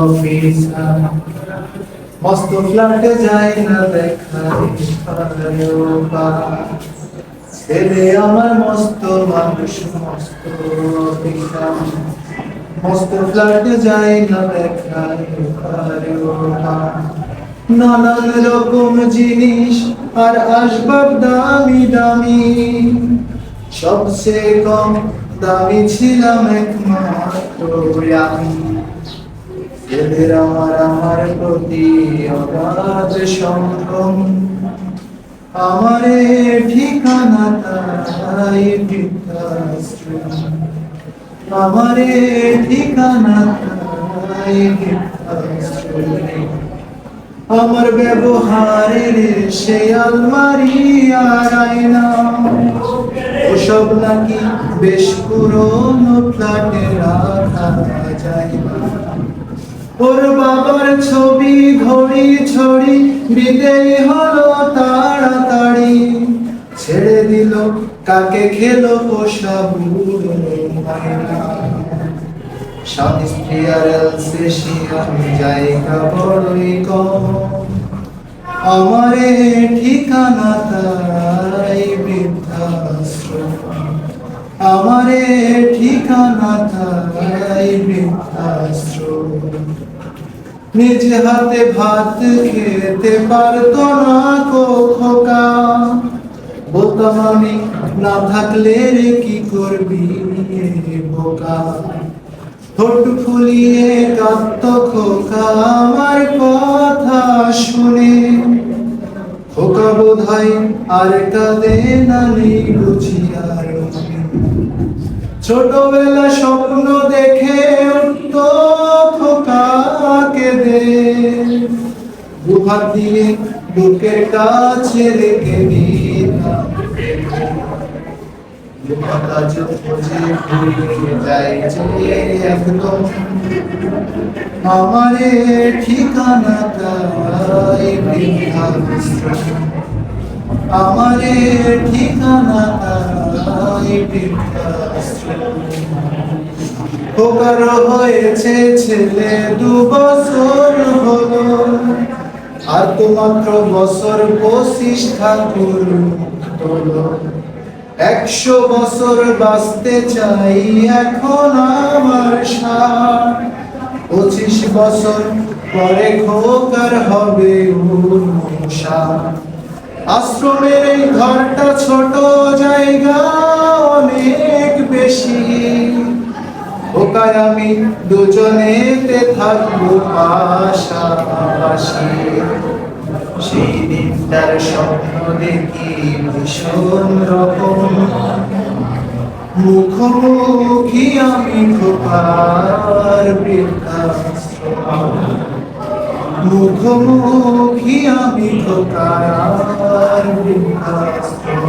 officer মস্ত ফ্ল্যাটে যাই না দেখাই ছেলে আমার মস্ত মানুষ মস্ত অফিসার মস্ত ফ্ল্যাটে যাই না দেখাই নানান রকম জিনিস আর আসবাব দামি দামি সবচেয়ে কম দামি ছিলাম একমাত্র আমি এদের আমার প্রতি অগাধ সম্ভ্রম আমারে ঠিকানা তাই বৃদ্ধাশ্রম আমারে ঠিকানা তাই বৃদ্ধাশ্রম আমার ব্যবহারের সে আলমারি আর আয়না ওসব নাকি বেশ পুরনো ফ্ল্যাটে রাখা যায় না ওর বাবার ছবি ঘড়ি ছড়ি বিদেয় হলো তাড়াতাড়ি ছেড়ে দিল কাকে খেলো পোষা বুড়ো ময়না স্বামী স্ত্রী আর এলসেশিয়ান জায়গা বড়ই কম আমারে ঠিকানা তাই বৃদ্ধাশ্রম আমারে ঠিকানা তাই বৃদ্ধাশ্রম নিজে হাতে ভাত খেতে পারতো না খোকা বলতাম আমি না থাকলে রে কি করবি বোকা ঠোঁট ফুলিয়ে কাঁদত খোকা আমার কথা শুনে খোকা বোধহয় আর কাঁদে না নেই বুঝি আর ছোটবেলা স্বপ্ন দেখে উঠত খোকা কেঁদে দুহাত দিয়ে বুকের কাছে রেখে দিতাম আমারে ঠিকানা তাই বৃদ্ধাশ্রম আমারে ঠিকানা তাই বৃদ্ধাশ্রম খোকার হয়েছে ছেলে 2 বছর হলো আর তো মাত্র বছর 25 ঠাকুর তোলো 100 বছর বাঁচতে চাই এখন আমার 25 বছর পরে খোকার হবে 59 আশ্রমের এই ঘরটা ছোট জায়গা অনেক বেশি খোকায় আমি দুজনেতে থাকবো পাশাপাশি সেই দিনটার স্বপ্ন দেখি ভীষণ রকম মুখোমুখি আমি খোকার বৃদ্ধাশ্রম মুখোমুখি আমি খোকার বৃদ্ধাশ্রম